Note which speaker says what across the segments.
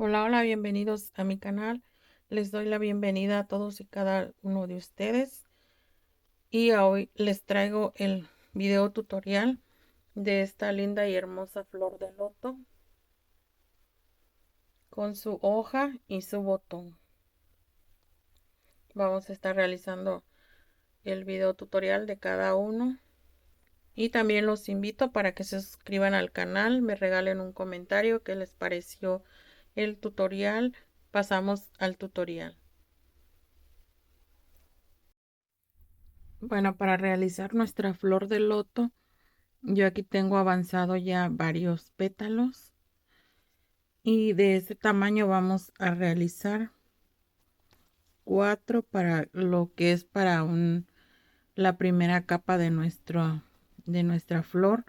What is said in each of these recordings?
Speaker 1: Hola, hola, bienvenidos a mi canal. Les doy la bienvenida a todos y cada uno de ustedes. Y hoy les traigo el video tutorial de esta linda y hermosa flor de loto con su hoja y su botón. Vamos a estar realizando el video tutorial de cada uno. Y también los invito para que se suscriban al canal, me regalen un comentario qué les pareció el tutorial. Pasamos al tutorial. Bueno, para realizar nuestra flor de loto, yo aquí tengo avanzado ya varios pétalos y de este tamaño vamos a realizar 4 para lo que es para la primera capa de nuestra flor.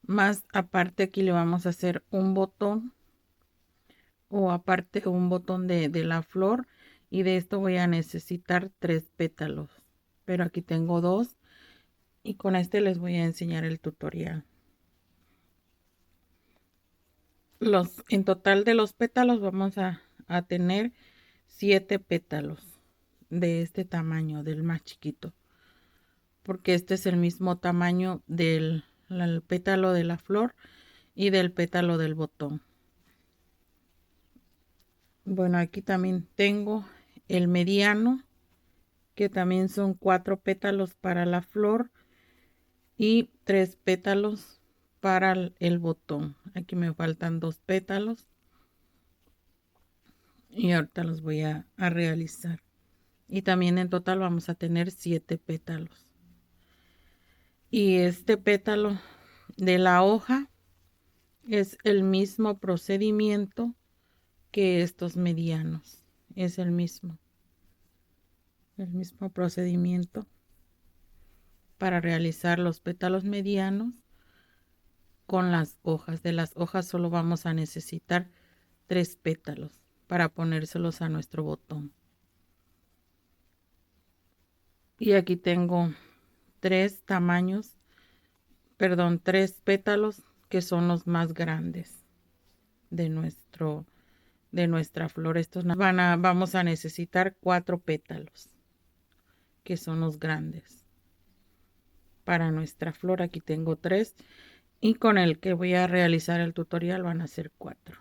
Speaker 1: Más aparte aquí le vamos a hacer un botón o aparte un botón de la flor, y de esto voy a necesitar 3 pétalos, pero aquí tengo 2 y con este les voy a enseñar el tutorial. En total de los pétalos vamos a tener 7 pétalos de este tamaño, del más chiquito, porque este es el mismo tamaño del el pétalo de la flor y del pétalo del botón. Bueno, aquí también tengo el mediano, que también son 4 pétalos para la flor y 3 pétalos para el botón. Aquí me faltan 2 pétalos y ahorita los voy a realizar. Y también en total vamos a tener 7 pétalos. Y este pétalo de la hoja es el mismo procedimiento que estos medianos. Es el mismo procedimiento para realizar los pétalos medianos con las hojas. De las hojas solo vamos a necesitar 3 pétalos para ponérselos a nuestro botón. Y aquí tengo 3 tamaños, perdón, 3 pétalos que son los más grandes de nuestra flor. Estos vamos a necesitar 4 pétalos que son los grandes para nuestra flor. Aquí tengo 3 y con el que voy a realizar el tutorial van a ser 4.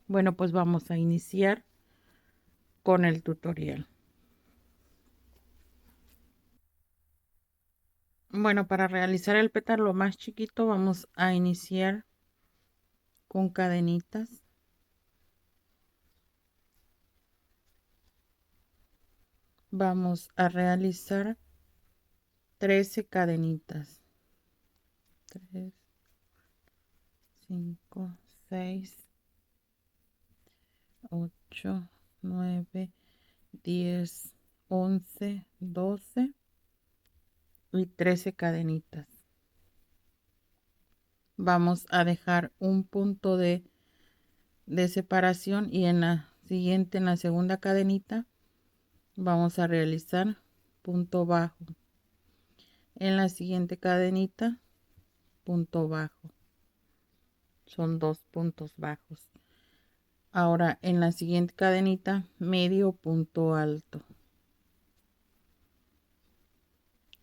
Speaker 1: Bueno, pues vamos a iniciar con el tutorial. Bueno, para realizar el pétalo más chiquito vamos a iniciar con cadenitas. Vamos a realizar 13 cadenitas. 3, 5, 6, 8, 9, 10, 11, 12 y 13 cadenitas. Vamos a dejar un punto de separación y en la siguiente, en la segunda cadenita, vamos a realizar punto bajo. En la siguiente cadenita, punto bajo. Son 2 puntos bajos. Ahora en la siguiente cadenita, medio punto alto.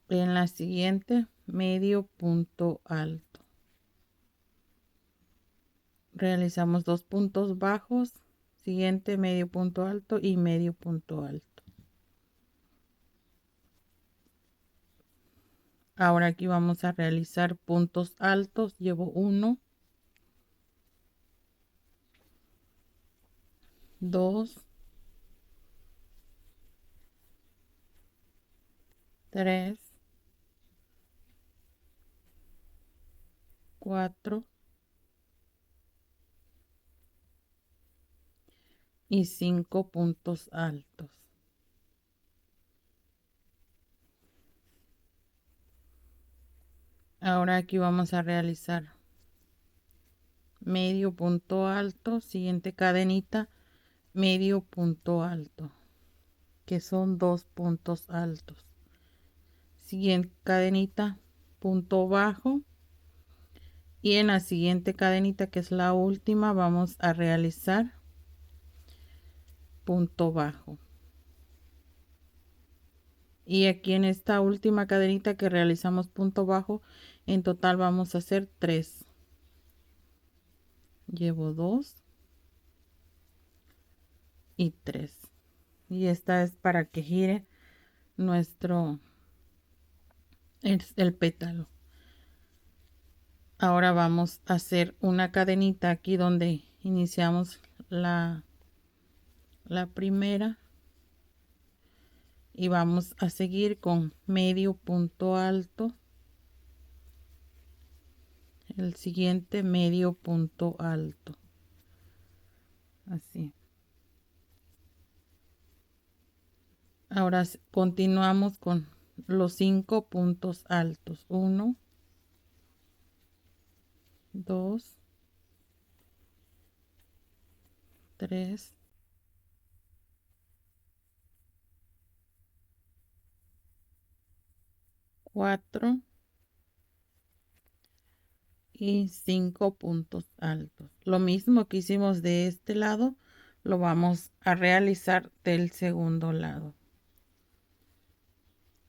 Speaker 1: En la siguiente, medio punto alto. Realizamos 2 puntos bajos, siguiente medio punto alto y medio punto alto. Ahora aquí vamos a realizar puntos altos. Llevo 1, 2, 3, 4 y 5 puntos altos. Ahora aquí vamos a realizar medio punto alto, siguiente cadenita, medio punto alto, que son 2 puntos altos. Siguiente cadenita, punto bajo y en la siguiente cadenita, que es la última, vamos a realizar punto bajo. Y aquí en esta última cadenita que realizamos punto bajo, en total vamos a hacer 3. Llevo 2 y 3, y esta es para que gire nuestro el pétalo. Ahora vamos a hacer una cadenita aquí donde iniciamos la primera, y vamos a seguir con medio punto alto, el siguiente medio punto alto, así. Ahora continuamos con los 5 puntos altos: 1, 2, 3, 4 y 5 puntos altos. Lo mismo que hicimos de este lado, lo vamos a realizar del segundo lado.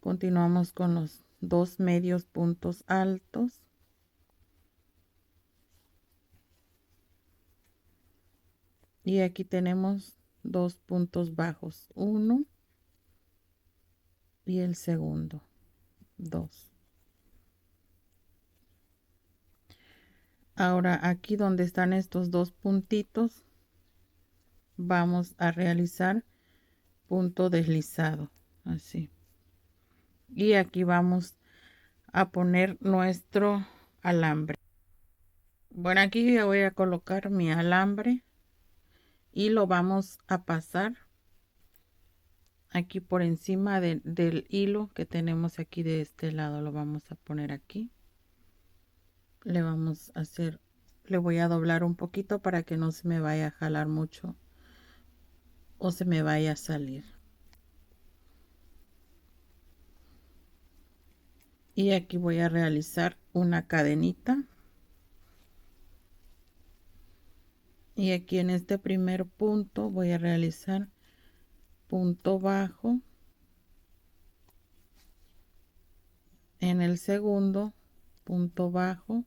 Speaker 1: Continuamos con los 2 medios puntos altos, y aquí tenemos 2 puntos bajos, 1 y el segundo, 2. Ahora aquí donde están estos 2 puntitos, vamos a realizar punto deslizado, así. Y aquí vamos a poner nuestro alambre. Bueno, aquí ya voy a colocar mi alambre y lo vamos a pasar aquí por encima del hilo que tenemos aquí de este lado. Lo vamos a poner aquí. Le vamos a hacer, le voy a doblar un poquito para que no se me vaya a jalar mucho o se me vaya a salir. Y aquí voy a realizar una cadenita, y aquí en este primer punto voy a realizar punto bajo, en el segundo punto bajo,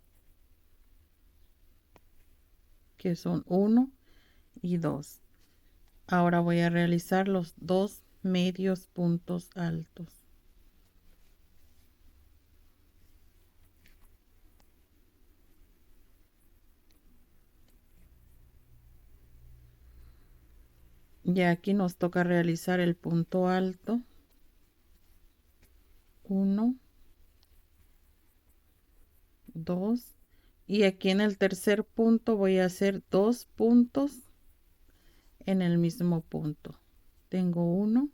Speaker 1: que son 1 y 2. Ahora voy a realizar los 2 medios puntos altos. Ya aquí nos toca realizar el punto alto, 1, 2, y aquí en el tercer punto voy a hacer 2 puntos en el mismo punto. Tengo 1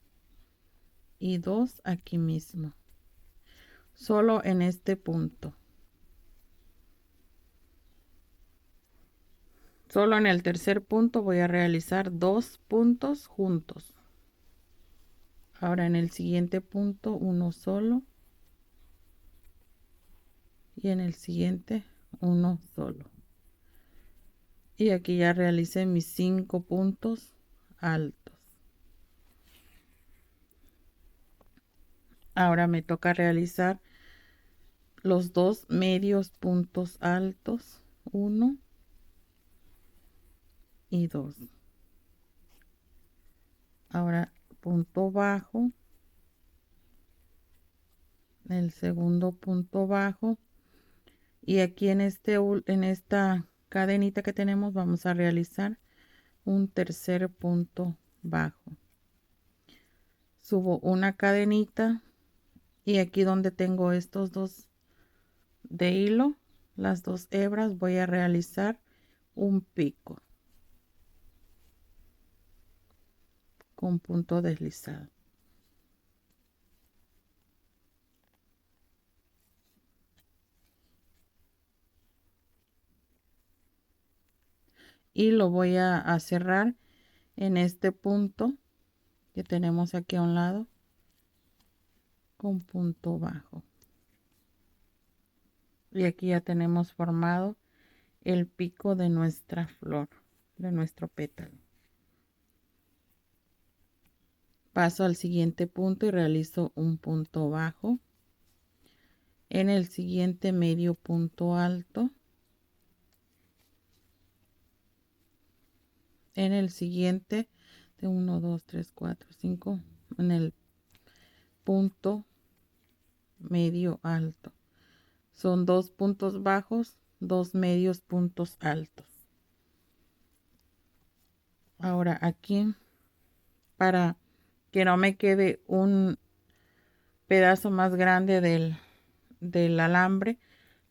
Speaker 1: y 2 aquí mismo, solo en este punto. Solo en el tercer punto voy a realizar 2 puntos juntos. Ahora en el siguiente punto uno solo, y en el siguiente uno solo. Y aquí ya realicé mis 5 puntos altos. Ahora me toca realizar los 2 medios puntos altos, 1 y 2. Ahora punto bajo, el segundo punto bajo, y aquí en esta cadenita que tenemos vamos a realizar un tercer punto bajo. Subo una cadenita, y aquí donde tengo estos 2 de hilo, las 2 hebras, voy a realizar un pico con punto deslizado. Y lo voy a cerrar en este punto que tenemos aquí a un lado con punto bajo. Y aquí ya tenemos formado el pico de nuestra flor, de nuestro pétalo. Paso al siguiente punto y realizo un punto bajo. En el siguiente medio punto alto. En el siguiente de 1, 2, 3, 4, 5. En el punto medio alto. Son 2 puntos bajos, 2 medios puntos altos. Ahora aquí, para que no me quede un pedazo más grande del alambre,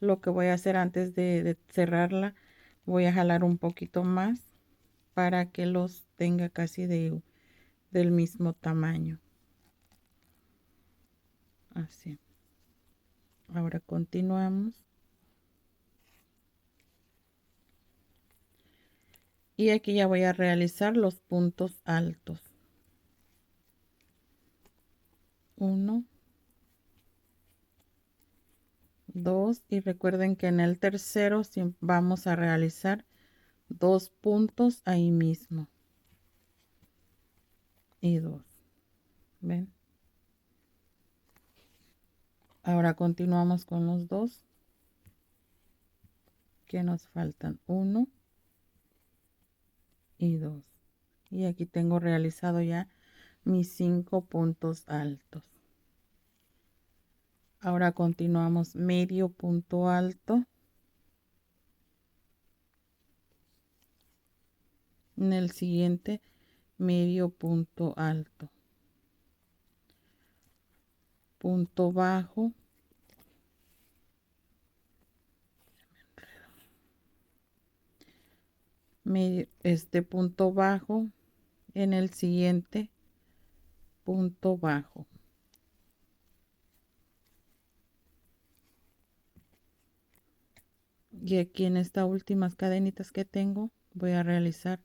Speaker 1: lo que voy a hacer antes de cerrarla, voy a jalar un poquito más para que los tenga casi del mismo tamaño. Así. Ahora continuamos. Y aquí ya voy a realizar los puntos altos. 1, 2 y recuerden que en el tercero vamos a realizar 2 puntos ahí mismo. Y 2. ¿Ven? Ahora continuamos con los 2 que nos faltan. 1 y 2. Y aquí tengo realizado ya mis 5 puntos altos. Ahora continuamos medio punto alto. En el siguiente medio punto alto. Punto bajo. Este punto bajo en el siguiente punto bajo. Y aquí en estas últimas cadenitas que tengo voy a realizar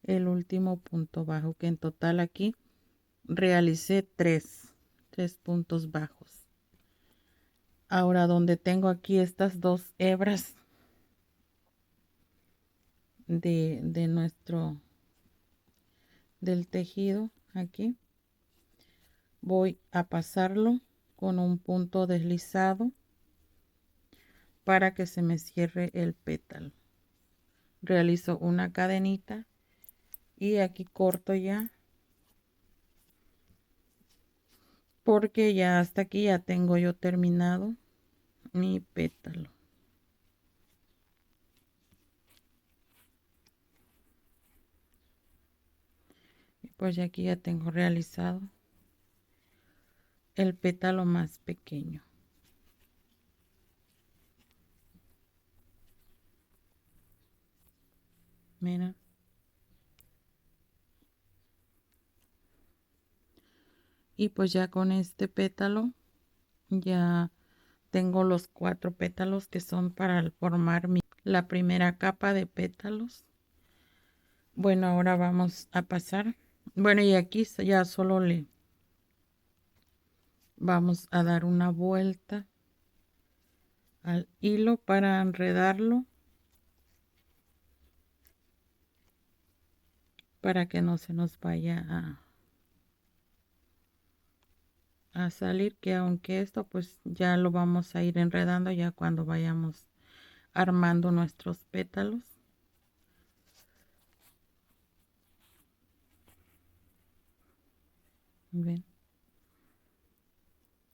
Speaker 1: el último punto bajo, que en total aquí realicé 3 puntos bajos. Ahora donde tengo aquí estas 2 hebras de nuestro del tejido, aquí voy a pasarlo con un punto deslizado para que se me cierre el pétalo. Realizo una cadenita y aquí corto ya, porque ya hasta aquí ya tengo yo terminado mi pétalo. Y pues aquí ya tengo realizado el pétalo más pequeño. Mira. Y pues ya con este pétalo ya tengo los 4 pétalos que son para formar la primera capa de pétalos. Bueno, ahora vamos a pasar. Bueno, y aquí ya solo le vamos a dar una vuelta al hilo para enredarlo, para que no se nos vaya a salir, que aunque esto pues ya lo vamos a ir enredando ya cuando vayamos armando nuestros pétalos. Bien.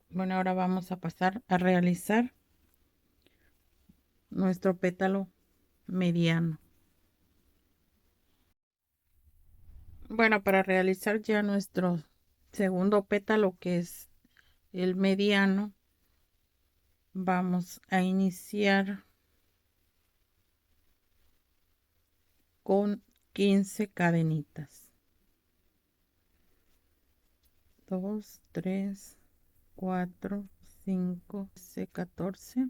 Speaker 1: Bueno, ahora vamos a pasar a realizar nuestro pétalo mediano. Bueno, para realizar ya nuestro segundo pétalo, que es el mediano, vamos a iniciar con 15 cadenitas. 2, 3, 4, 5, 6, 14,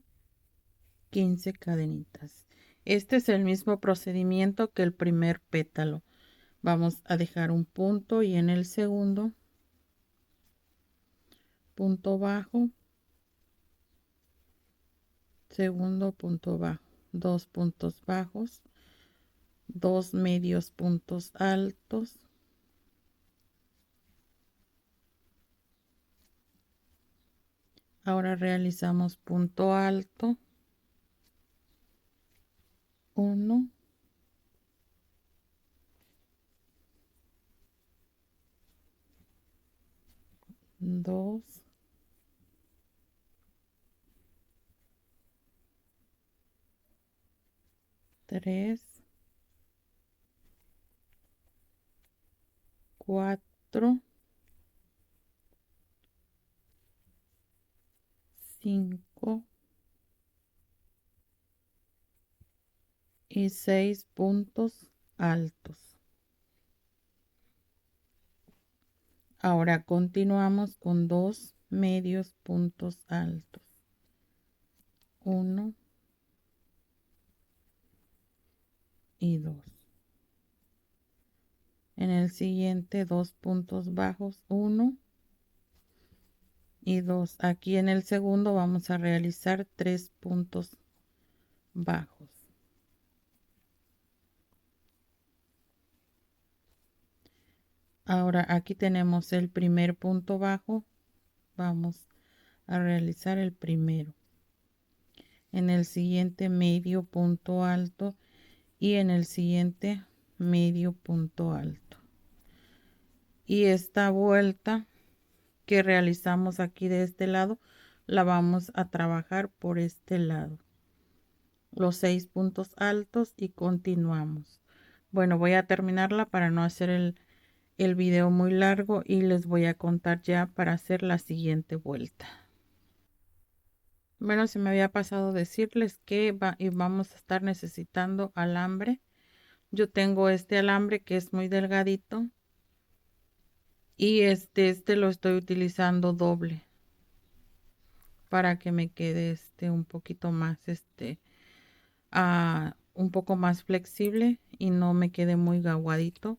Speaker 1: 15 cadenitas. Este es el mismo procedimiento que el primer pétalo. Vamos a dejar un punto y en el segundo punto bajo, segundo punto bajo. 2 puntos bajos, 2 medios puntos altos, ahora realizamos punto alto, 1, 2, 3, 4, 5 y 6 puntos altos. Ahora continuamos con 2 medios puntos altos. 1 y 2. En el siguiente 2 puntos bajos, 1 y 2. Aquí en el segundo vamos a realizar 3 puntos bajos. Ahora aquí tenemos el primer punto bajo. Vamos a realizar el primero. En el siguiente medio punto alto y en el siguiente medio punto alto. Y esta vuelta que realizamos aquí de este lado la vamos a trabajar por este lado. Los 6 puntos altos y continuamos. Bueno, voy a terminarla para no hacer el video muy largo y les voy a contar ya para hacer la siguiente vuelta. Bueno, se me había pasado decirles que vamos a estar necesitando alambre. Yo tengo este alambre que es muy delgadito y este lo estoy utilizando doble para que me quede un poquito más un poco más flexible y no me quede muy aguadito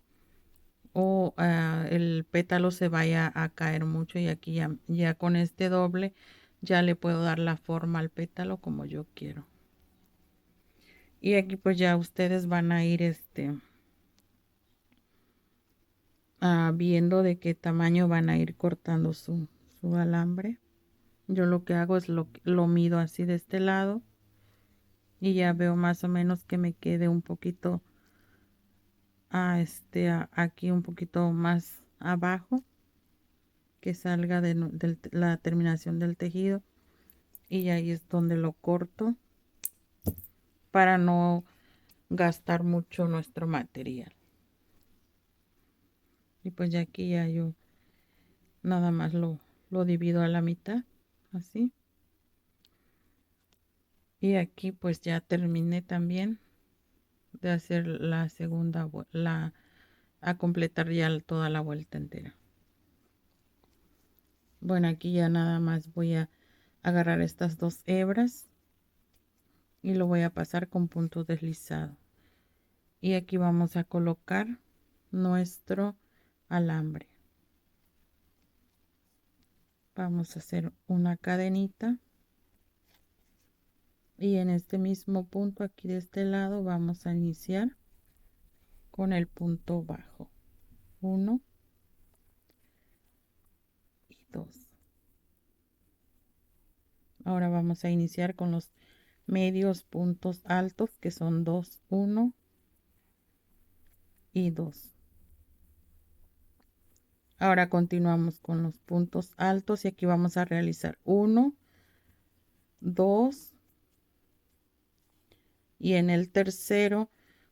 Speaker 1: o el pétalo se vaya a caer mucho. Y aquí ya con este doble ya le puedo dar la forma al pétalo como yo quiero. Y aquí pues ya ustedes van a ir viendo de qué tamaño van a ir cortando su alambre. Yo lo que hago es lo mido así de este lado y ya veo más o menos que me quede un poquito aquí un poquito más abajo, que salga de la terminación del tejido, y ahí es donde lo corto para no gastar mucho nuestro material. Y pues ya aquí ya yo nada más lo divido a la mitad así, y aquí pues ya terminé también de hacer la segunda a completar ya toda la vuelta entera. Bueno, aquí ya nada más voy a agarrar estas 2 hebras y lo voy a pasar con punto deslizado, y aquí vamos a colocar nuestro alambre. Vamos a hacer una cadenita y en este mismo punto aquí de este lado vamos a iniciar con el punto bajo, 1 y 2. Ahora vamos a iniciar con los medios puntos altos, que son 2, 1 y 2. Ahora continuamos con los puntos altos y aquí vamos a realizar 1, 2 y en el tercero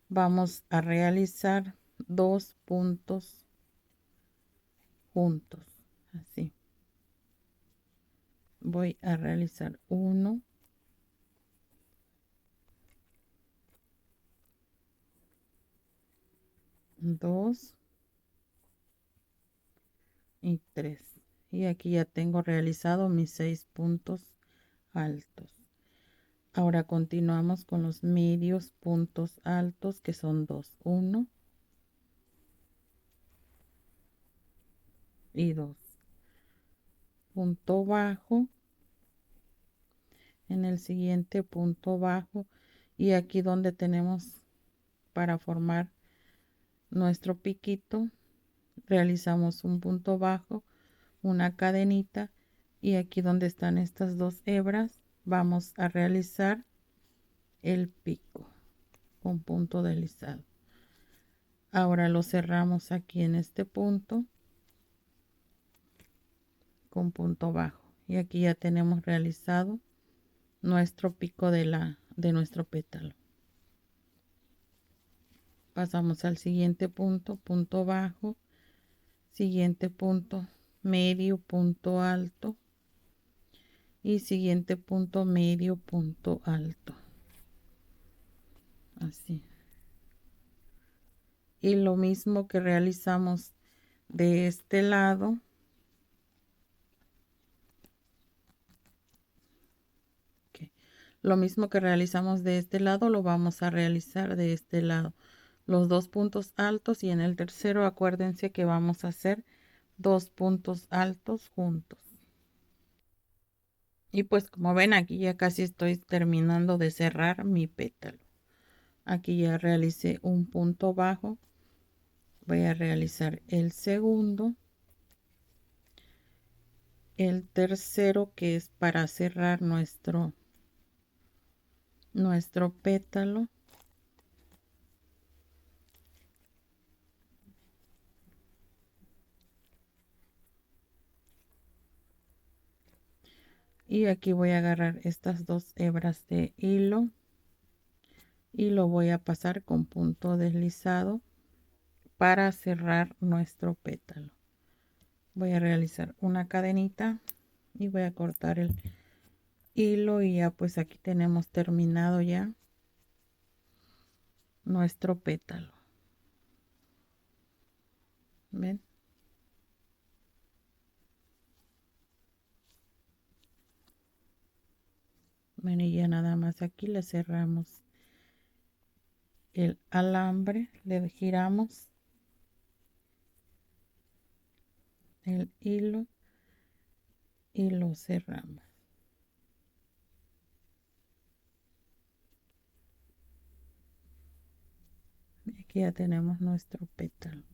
Speaker 1: vamos a realizar 2 puntos juntos, así. Voy a realizar 1, 2 y 3, y aquí ya tengo realizado mis 6 puntos altos. Ahora continuamos con los medios puntos altos, que son 2, 1 y 2. Punto bajo, en el siguiente punto bajo Y aquí donde tenemos para formar nuestro piquito, realizamos un punto bajo, una cadenita, y aquí donde están estas dos hebras vamos a realizar el pico con punto deslizado. Ahora lo cerramos aquí en este punto con punto bajo, y aquí ya tenemos realizado nuestro pico de nuestro pétalo. Pasamos al siguiente punto, punto bajo, siguiente punto medio, punto alto, y siguiente punto medio, punto alto, así. Y lo mismo que realizamos de este lado, lo mismo que realizamos de este lado lo vamos a realizar de este lado, los dos puntos altos, y en el tercero acuérdense que vamos a hacer dos puntos altos juntos. Y pues como ven, aquí ya casi estoy terminando de cerrar mi pétalo. Aquí ya realicé un punto bajo, voy a realizar el segundo, el tercero, que es para cerrar nuestro pétalo, y aquí voy a agarrar estas dos hebras de hilo y lo voy a pasar con punto deslizado para cerrar nuestro pétalo. Voy a realizar una cadenita y voy a cortar el hilo, y ya pues aquí tenemos terminado ya nuestro pétalo. ¿Ven? Bueno, y ya nada más aquí le cerramos el alambre, le giramos el hilo y lo cerramos. Aquí ya tenemos nuestro pétalo,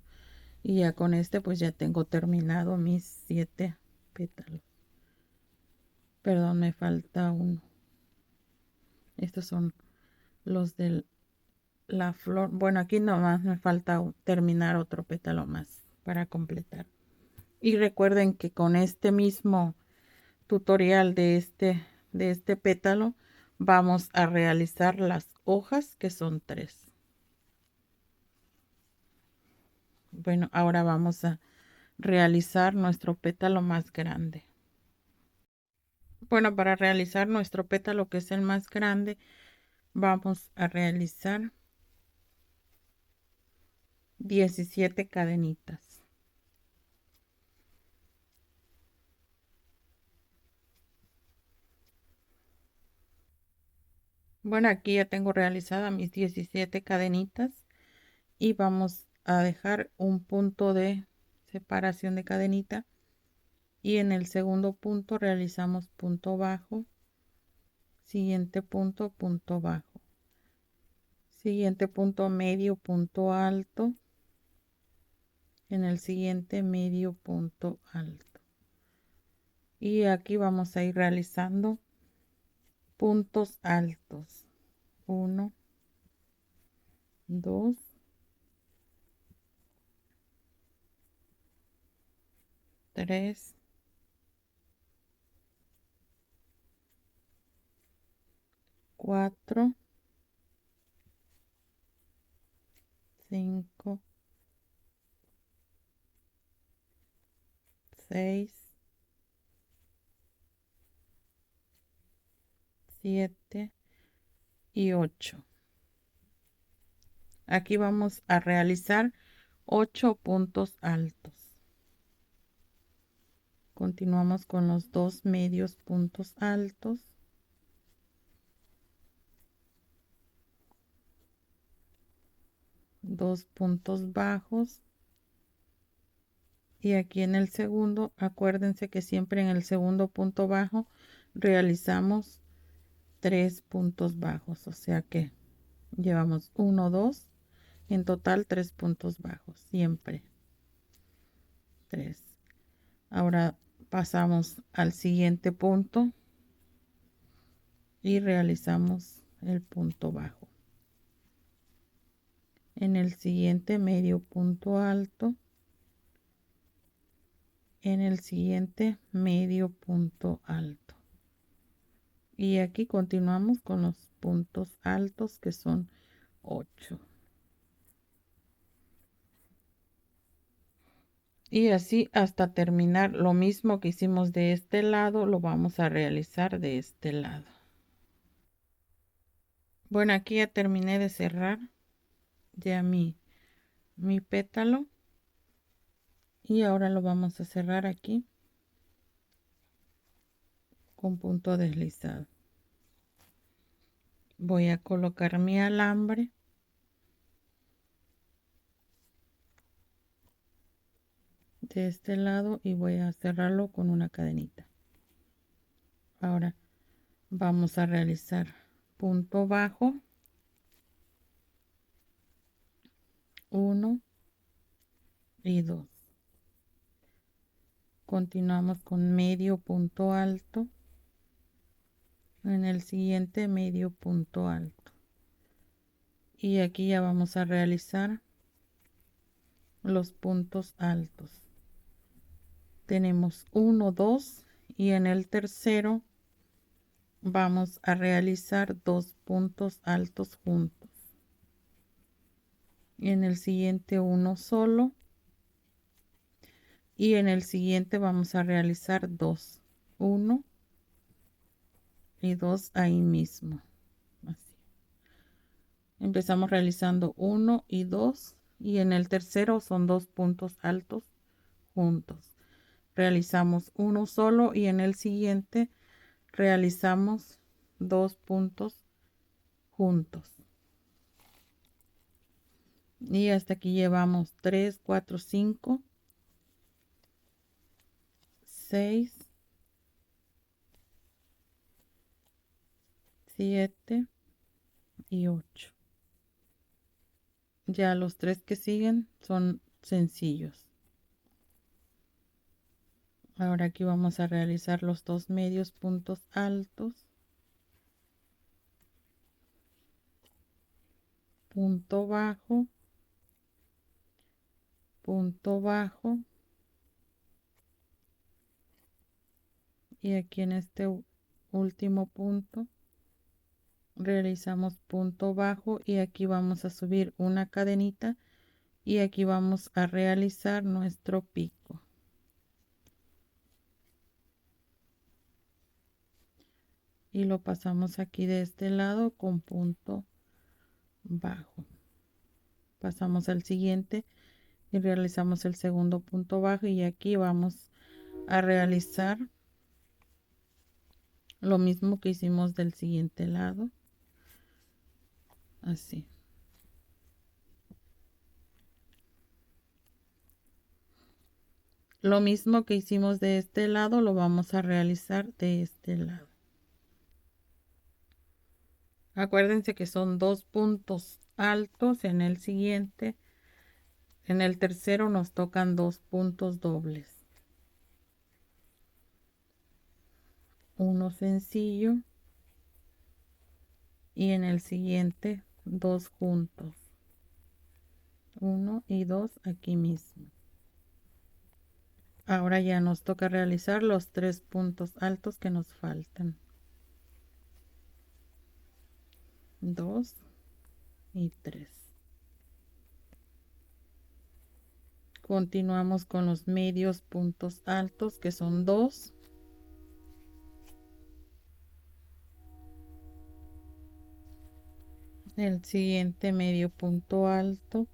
Speaker 1: y ya con este pues ya tengo terminado mis 7 pétalos. Perdón, me falta uno. Estos son los de la flor. Bueno, aquí nomás me falta terminar otro pétalo más para completar. Y recuerden que con este mismo tutorial de este pétalo vamos a realizar las hojas, que son 3. Bueno, ahora vamos a realizar nuestro pétalo más grande. Bueno, para realizar nuestro pétalo, que es el más grande, vamos a realizar 17 cadenitas. Bueno, aquí ya tengo realizada mis 17 cadenitas, y vamos a dejar un punto de separación de cadenita, y en el segundo punto realizamos punto bajo, siguiente punto, punto bajo, siguiente punto medio, punto alto, en el siguiente medio, punto alto, y aquí vamos a ir realizando puntos altos. 1, 2, 3, 4, 5, 6, 7 y 8. Aquí vamos a realizar 8 puntos altos. Continuamos con los 2 medios puntos altos, 2 puntos bajos, y aquí en el segundo, acuérdense que siempre en el segundo punto bajo realizamos 3 puntos bajos, o sea que llevamos 1, 2, en total 3 puntos bajos, siempre 3. Ahora pasamos al siguiente punto y realizamos el punto bajo. En el siguiente medio punto alto, en el siguiente medio punto alto. Y aquí continuamos con los puntos altos, que son 8. Y así hasta terminar. Lo mismo que hicimos de este lado, lo vamos a realizar de este lado. Bueno, aquí ya terminé de cerrar ya mi pétalo. Y ahora lo vamos a cerrar aquí con punto deslizado. Voy a colocar mi alambre de este lado y voy a cerrarlo con una cadenita. Ahora vamos a realizar punto bajo, 1 y 2. Continuamos con medio punto alto, en el siguiente medio punto alto, y aquí ya vamos a realizar los puntos altos. Tenemos 1, 2 y en el tercero vamos a realizar 2 puntos altos juntos, y en el siguiente uno solo, y en el siguiente vamos a realizar 2, 1 y 2 ahí mismo. Así. Empezamos realizando 1 y 2 y en el tercero son 2 puntos altos juntos. Realizamos uno solo y en el siguiente realizamos 2 puntos juntos. Y hasta aquí llevamos 3, 4, 5, 6, 7 y 8. Ya los 3 que siguen son sencillos. Ahora aquí vamos a realizar los 2 medios puntos altos, punto bajo, punto bajo, y aquí en este último punto realizamos punto bajo y aquí vamos a subir una cadenita y aquí vamos a realizar nuestro pico. Y lo pasamos aquí de este lado con punto bajo. Pasamos al siguiente y realizamos el segundo punto bajo y aquí vamos a realizar lo mismo que hicimos del siguiente lado. Así. Lo mismo que hicimos de este lado lo vamos a realizar de este lado. Acuérdense que son 2 puntos altos en el siguiente. En el tercero nos tocan 2 puntos dobles. Uno sencillo y en el siguiente 2 juntos. 1 y 2 aquí mismo. Ahora ya nos toca realizar los 3 puntos altos que nos faltan. 2 y 3. Continuamos con los medios puntos altos, que son 2. El siguiente medio punto alto,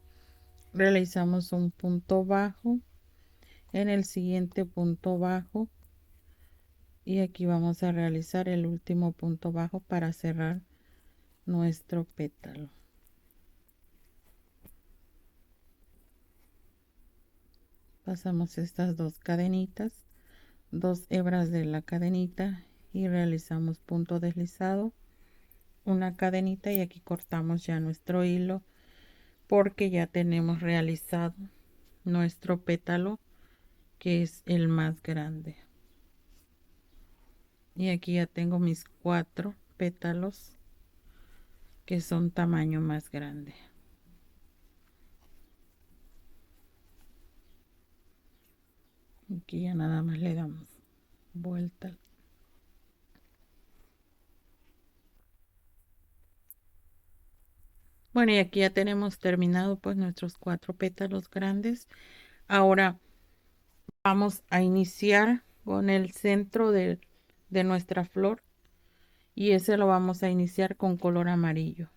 Speaker 1: realizamos un punto bajo. En el siguiente punto bajo, y aquí vamos a realizar el último punto bajo para cerrar nuestro pétalo. Pasamos estas 2 cadenitas, 2 hebras de la cadenita y realizamos punto deslizado una cadenita y aquí cortamos ya nuestro hilo porque ya tenemos realizado nuestro pétalo, que es el más grande. Y aquí ya tengo mis 4 pétalos que son tamaño más grande. Aquí ya nada más le damos vuelta. Bueno, y aquí ya tenemos terminado pues nuestros 4 pétalos grandes. Ahora vamos a iniciar con el centro de nuestra flor, y ese lo vamos a iniciar con color amarillo.